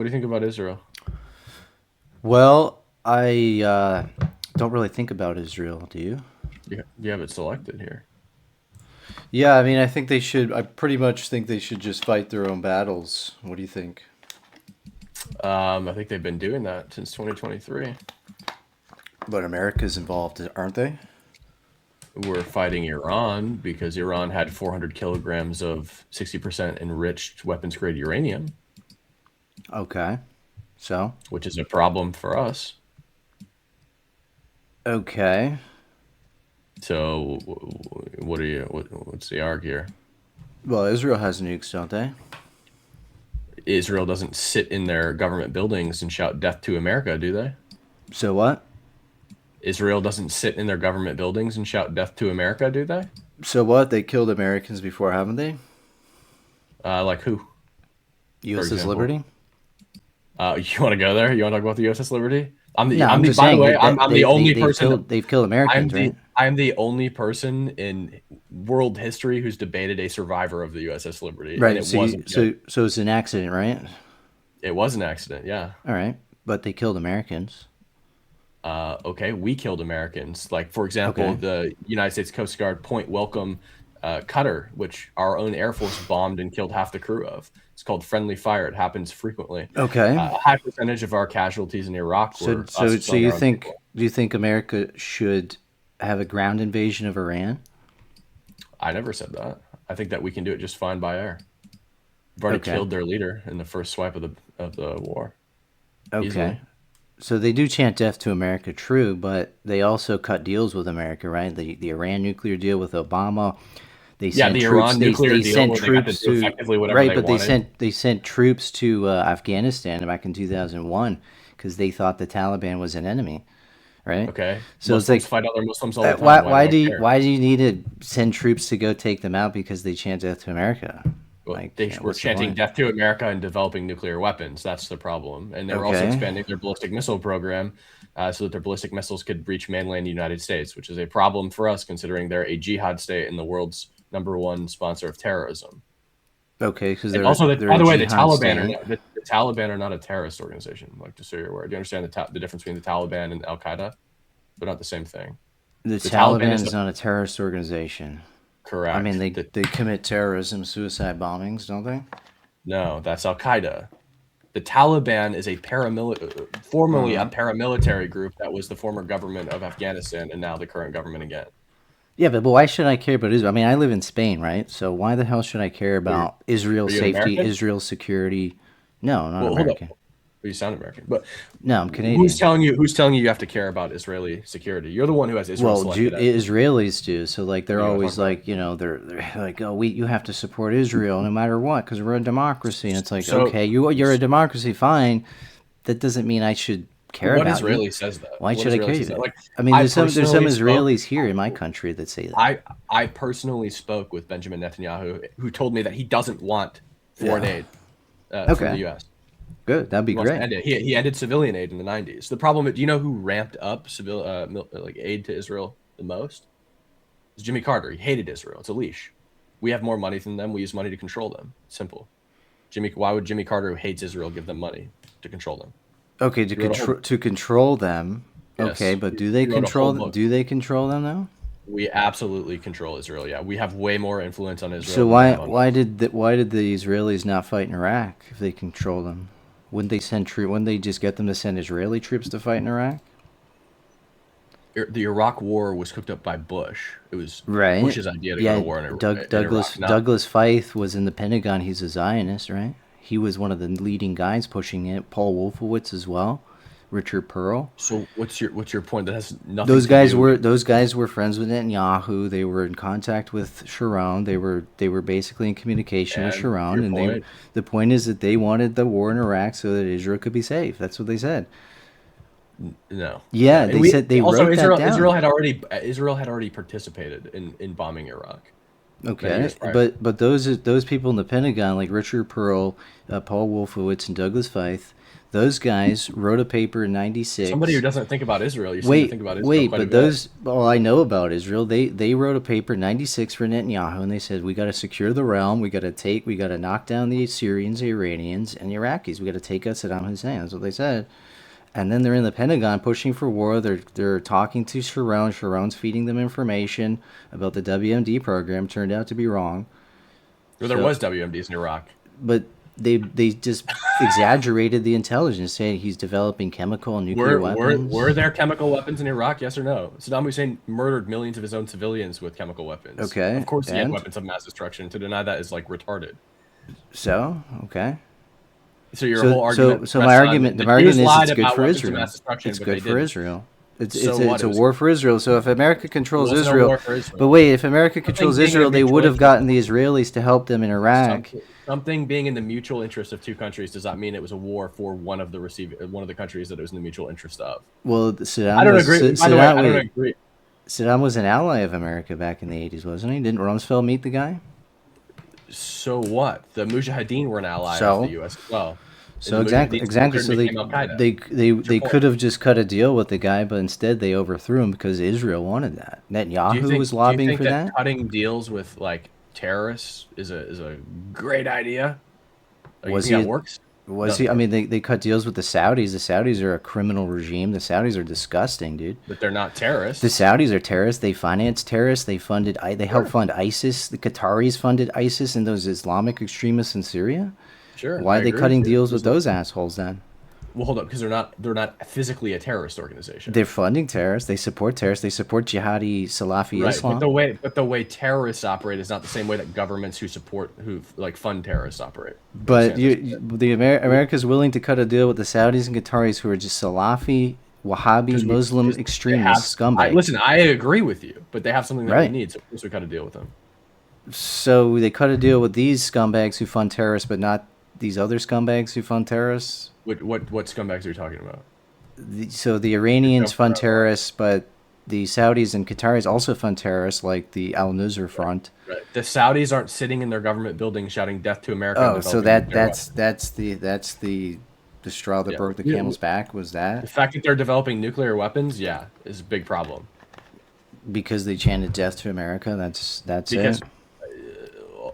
What do you think about Israel? Well, I don't really think about Israel. Do you? You have it selected here. Yeah, I mean, I think they should. I pretty much think they should just fight their own battles. What do you think? I think they've been doing that since 2023. But America's involved, aren't they? We're fighting Iran because Iran had 400 kilograms of 60% enriched weapons grade uranium, Okay. So, which is a problem for us. okay. So, what's the arg here? Well, Israel has nukes, don't they? Israel doesn't sit in their government buildings and shout death to America, do they? So what? Israel doesn't sit in their government buildings and shout death to America, do they? So what? They killed Americans before, haven't they? Like who, for USS example? Liberty? You want to go there? You want to talk about the USS Liberty? No, I'm just By the saying way, that I'm the only person. they've killed Americans, right? I'm the only person in world history who's debated a survivor of the USS Liberty, and Right. it wasn't. So it's an accident, right? It was an accident. Yeah. All right. But they killed Americans. Okay, we killed Americans. Like, for example, Okay. the United States Coast Guard Point Welcome cutter, which our own Air Force bombed and killed half the crew of. It's called friendly fire. It happens frequently. Okay. A high percentage of our casualties in Iraq So were us so killing you our own think people. do you think America should have a ground invasion of Iran? I never said that. I think that we can do it just fine by air. We've already Okay. killed their leader in the first swipe of the war, easily. Okay. So they do chant death to America, true, but they also cut deals with America, right? The Iran nuclear deal with Obama. They Yeah, sent the troops. Iran nuclear They deal sent where they got to troops do to effectively whatever right, they but wanted. they sent troops to Afghanistan back in 2001 because they thought the Taliban was an enemy, right? Okay, So it's Muslims like, fight other Muslims all the time. Why do I care? why do you need to send troops to go take them out because they chant death to America? Well, Like, they you know, were what's the chanting point? death to America and developing nuclear weapons. That's the problem. And they were also Okay. expanding their ballistic missile program so that their ballistic missiles could reach mainland United States, which is a problem for us considering they're a jihad state and the world's #1 sponsor of terrorism. Okay, because And also, they're by a the way, the jihad Taliban are state. not, the Taliban are not a terrorist organization. Like, just so you're aware, do you understand the difference between the Taliban and Al Qaeda? They're not the same thing. The The Taliban Taliban is is not a terrorist organization. I mean, correct. they commit terrorism, suicide bombings, don't they? No, that's Al Qaeda. The Taliban is formerly a Uh-huh. paramilitary group that was the former government of Afghanistan and now the current government again. Yeah, but why should I care about Israel? I mean, I live in Spain, right? So why the hell should I care Are you, about Israel's are you an safety, American? Israel's security? No, I'm not Well, hold up. American. You sound American, but No, I'm who's Canadian. telling you? Who's telling you have to care about Israeli security? You're the one who has Israel Well, selected as. Israelis do. So like What they're do you want to talk always about? like, they're like, oh, you have to support Israel no matter what because we're a democracy. And it's like, So, okay, you're a democracy, fine. That doesn't mean I should care what about you. Israeli says that? Why What should I Israeli care? says that? Like, I mean, I there's some personally spoke. Israelis here in my country that say that. I personally spoke with Benjamin Netanyahu, who told me that he doesn't want foreign Yeah. aid from the Okay. U.S. Good. That'd be He wants to great. end it. He ended civilian aid in the 90s. The problem is, do you know who ramped up like aid to Israel the most? It's Jimmy Carter. He hated Israel. It's a leash. We have more money than them. We use money to control them. Simple. Why would Jimmy Carter, who hates Israel, give them money to control them? Okay, He wrote a whole to control them. Okay, yes. but He wrote a whole book. do they control them though? We absolutely control Israel. Yeah, we have way more influence on Israel So than they have on. why did the Israelis not fight in Iraq if they control them? Wouldn't they just get them to send Israeli troops to fight in Iraq? The Iraq War was cooked up by Bush. It was Right. Bush's idea to go to Yeah, war in Iraq. Not Douglas Feith was in the Pentagon. He's a Zionist, right? He was one of the leading guys pushing it. Paul Wolfowitz as well. Richard Pearl. so. What's your point? That has nothing to do. Those guys were friends with Netanyahu. They were in contact with Sharon. They were basically in communication with And Sharon. your And point. the point is that they wanted the war in Iraq so that Israel could be safe. That's what they said. No, Yeah, and they we said they also wrote that down. Israel had already participated in bombing Iraq. many Okay, years prior. but those people in the Pentagon, like Richard Pearl, Paul Wolfowitz, and Douglas Feith, those guys wrote a paper in For somebody who '96. doesn't think about Israel, you seem to Wait, think about Israel wait, quite a but bit. those, well, I know about Israel. They wrote a paper in '96 for Netanyahu, and they said we got to secure the realm. We got to knock down the Syrians, the Iranians, and the Iraqis. We got to take out Saddam Hussein. That's what they said. And then they're in the Pentagon pushing for war. They're talking to Sharon. Sharon's feeding them information about the WMD program. Turned out to be wrong. Well, there So, was WMDs in Iraq. but they just exaggerated the intelligence, saying he's developing chemical and nuclear Were weapons. there chemical weapons in Iraq? Yes or no? Saddam Hussein murdered millions of his own civilians with chemical weapons. Of Okay, course, he had and weapons of mass destruction. To deny that is like retarded. so okay. So your So whole so argument so rests on the my Jews argument is lied it's good about for weapons of Israel. mass destruction, It's but they good for didn't. Israel. So what? It's It a was. war for Israel. So if America It controls wasn't a Israel, war for but Israel. wait, if America Something controls being in Israel, the they mutual would have interest. gotten the Israelis to help them in Iraq. Something being in the mutual interest of two countries does not mean it was a war for one of the countries that it was in the mutual interest of. Well, I don't agree. By the way, I don't Wait, agree. Saddam was an ally of America back in the '80s, wasn't he? Didn't Rumsfeld meet the guy? So what? The Mujahideen were an ally of the So U.S. as well, and the So Mujahideen exactly. splintered So and became Al Qaeda. What's your they point? could have just cut a deal with the guy, but instead they overthrew him because Israel wanted that. Netanyahu was Do you lobbying think for that that. cutting deals with like terrorists is a great idea? Like, you Was think that he? works? It Was he? doesn't I work. mean, they cut deals with the Saudis. The Saudis are a criminal regime. The Saudis are disgusting, dude. But they're not The terrorists. Saudis are terrorists. They finance terrorists. They helped Sure, fund ISIS. The Qataris funded ISIS and those Islamic extremists in Syria. sure, Why I are they agree with cutting you. deals with those assholes then? Well, hold up, because they're not physically a terrorist organization. They're funding terrorists. They support terrorists. They support jihadi Salafi Right, but Islam. the way terrorists operate is not the same way that governments who like fund terrorists operate. You But understand this? America's willing to cut a deal with the Saudis and Qataris, who are just Salafi, Wahhabi, Muslim Because they have. extremists, scumbags. I agree with you, but they have something that we Right. need, so of course we got to deal with them. So they cut a deal with these scumbags who fund terrorists, but not these other scumbags who fund terrorists. What scumbags are you talking about? So the Iranians Jumping fund around a lot. terrorists, but the Saudis and Qataris also fund terrorists, like the Al Nusra Front. Right. The Saudis aren't sitting in their government buildings shouting "Death to America" and Oh, so developing nuclear weapons. that's the straw that Yeah. broke the camel's back. Was The that fact that they're developing nuclear weapons, yeah, is a big problem. because they chanted "Death to America"? That's Because, it.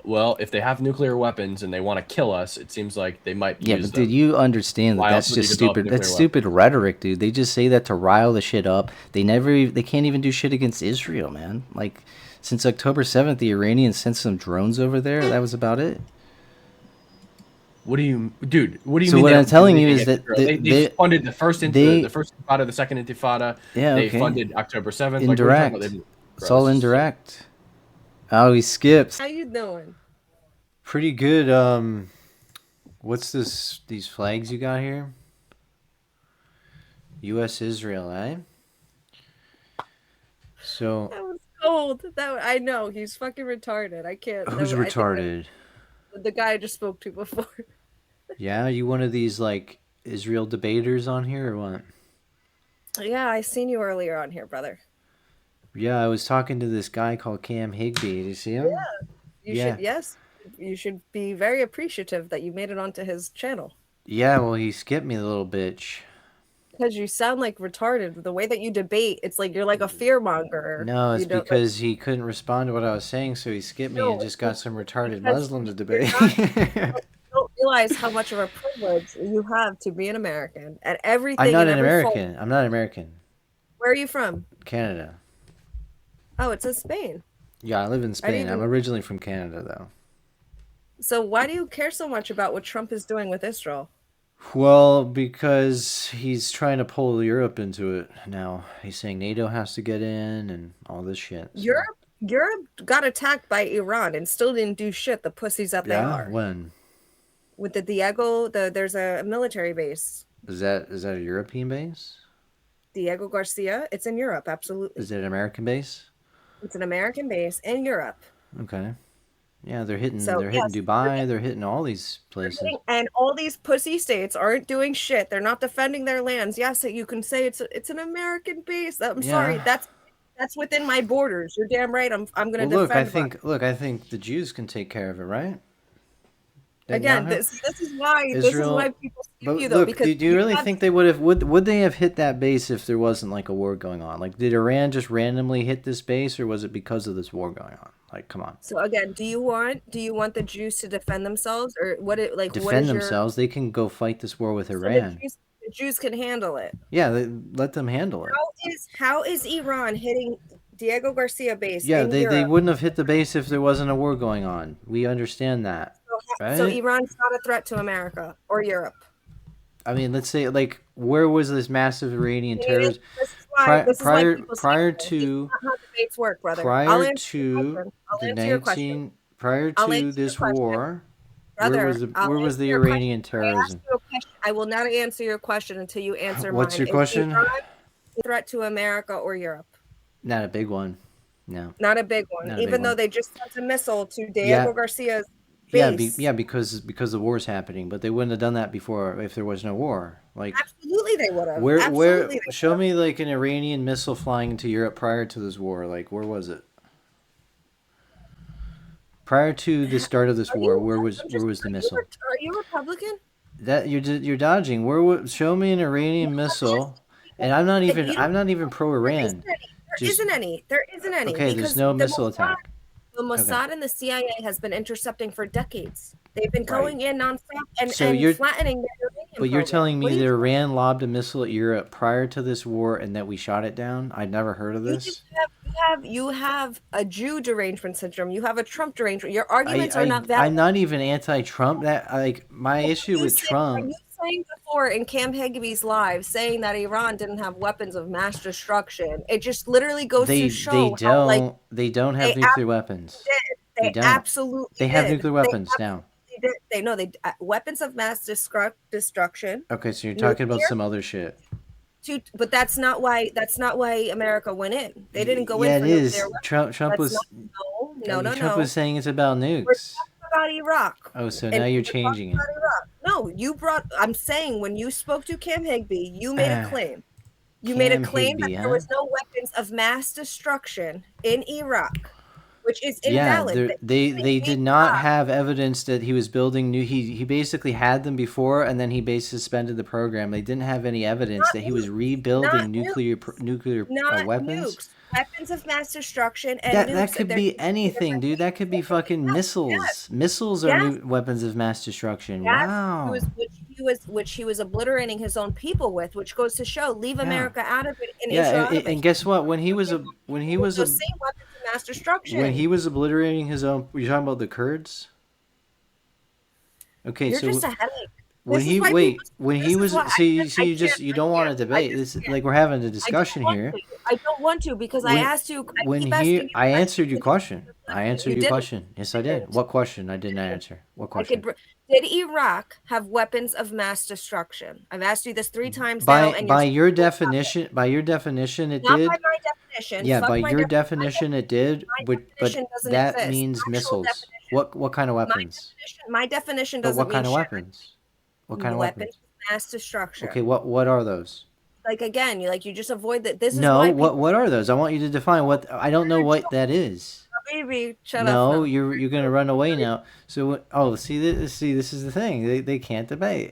well, if they have nuclear weapons and they want to kill us, it seems like they might Yeah, use but dude, them. you understand that Why else that's would you just develop a stupid. That's nuclear weapon? stupid rhetoric, dude. They just say that to rile the shit up. They can't even do shit against Israel, man. Like since October 7th, the Iranians sent some drones over there. That was about it. What do you, dude? What do you So mean what they I'm don't do telling you anything is against that Israel? They funded they the first Intifada, the second Intifada. yeah, They okay. funded October 7th. Like, what are you talking about? They Indirect. didn't, It's bro, all this is so. indirect. Oh, he skips. How you doing? Pretty good. What's this? These flags you got here? U.S. Israel, eh? So That was cold. I know he's fucking retarded. I can't. who's I think retarded? the guy I just spoke to before. Yeah, are you one of these like Israel debaters on here or what? Yeah, I seen you earlier on here, brother. Yeah, I was talking to this guy called Cam Higby. Did you see him? You Yeah. should yes, you should be very appreciative that you made it onto his channel Yeah, well, he skipped me, the little bitch. because you sound like retarded. The way that you debate, it's like you're like a fear monger. No, it's You don't like because he couldn't respond to what I was saying, so he skipped me and no, just got some retarded because Muslim to you're debate. not. You don't realize how much of a privilege you have to be an American and I'm everything not and an every fault. American. I'm not American. Where are you from? Canada. Oh, it says Spain. Yeah, I live in I Spain. didn't I'm even. originally from Canada, though. So why do you care so much about what Trump is doing with Israel? Well, because he's trying to pull Europe into it now. He's saying NATO has to get in and all this shit. So. Europe got attacked by Iran and still didn't do shit, the pussies that they Yeah, are. when With the Diego, there's a military base. is that a European base? Diego Garcia, it's in Europe, absolutely. Is it an American base? It's an American base in Europe. Okay. Yeah, they're hitting So yes, Dubai, they're hitting all these places. and all these pussy states aren't doing shit. They're not defending their lands. Yes, you can say it's an American base. I'm sorry, Yeah. That's within my borders. You're damn right. I'm going to Well, defend. I think the Jews can take care of it, right? Again, Netanyahu? this is why Israel. people skip But you though, look, because do you really think they would they have hit that base if there wasn't like a war going on? Like, did Iran just randomly hit this base, or was it because of this war going on? Like, come on. So again, do you want the Jews to defend themselves, or what? What Defend is your? themselves. They can go fight this war with So Iran. The Jews can handle it. Yeah, let them handle it. How is Iran hitting Diego Garcia base Yeah, in they Europe? wouldn't have hit the base if there wasn't a war going on. We understand that, right? So Iran's not a threat to America or Europe. I mean, let's say, like, where was this massive Iranian terrorism? Prior Prior to how debates work, brother. prior to the 19 prior to this war, brother, where was the Iranian terrorism? I will not answer your question until you answer mine. What's your question? Iran a threat to America or Europe? Not a big one. No. Not a big one. Not a Even big though one. they just sent a missile to Diego Garcia's Yeah, base. because the war's happening, but they wouldn't have done that before if there was no war. Like, absolutely they would have. Where show me like an Iranian missile flying into Europe prior to this war. Like, where was it? Prior to the start of this war, where was the missile? Are you Republican? That you're dodging. Show me an Iranian missile, and I'm not even pro Iran. There isn't any. Okay, there's no missile attack. The Mossad and the CIA has been intercepting for decades. They've been going in nonstop and flattening their uranium But you're telling me that Iran lobbed a missile at Europe prior to this war and that we shot it down? I'd never heard of this. You have a Jew derangement syndrome. You have a Trump derangement. Your arguments are not valid. I'm not even anti-Trump. That my issue with Trump. Are you saying before in Cam Higby's live saying that Iran didn't have weapons of mass destruction? It just literally goes to show they don't have nuclear weapons. They absolutely they have nuclear weapons now. They know weapons of mass destruction. Okay, so you're talking about some other shit. But that's not why America went in. They didn't go in. Yeah, for it is. Trump was Trump was saying it's about nukes. We're talking about Iraq. Oh, so now you're changing it. No, I'm saying when you spoke to Cam Higby, you made a claim. You made a claim that there was no weapons of mass destruction in Iraq, which is invalid. Yeah, they did not have evidence that he was building new. He basically had them before, and then he basically suspended the program. They didn't have any evidence that he was rebuilding nuclear weapons. Nukes. Weapons of mass destruction and that could be anything, dude. That could be fucking missiles. Yes. Missiles are weapons of mass destruction. Wow. Which he was obliterating his own people with, which goes to show leave America out of it and Israel. And guess what? When he was same weapons of mass destruction. When he was obliterating his own, you're talking about the Kurds? Okay, you're so just a headache. You don't want to debate. This like we're having a discussion here. I don't want to because I asked you. I answered your question. Yes, I did. What question? I didn't answer. What question? Did Iraq have weapons of mass destruction? I've asked you this 3 times now. And by your definition, it did. Not by my definition. Yeah, by your definition, it did. But that means missiles. What kind of weapons? My definition doesn't. What kind of weapons? What kind of weapons? Of mass destruction. Okay, what are those? Like again, you just avoid that. This is what are those? I want you to define what. I don't know what that is. Baby, shut up. No, you're gonna run away now. So this is the thing. They can't debate.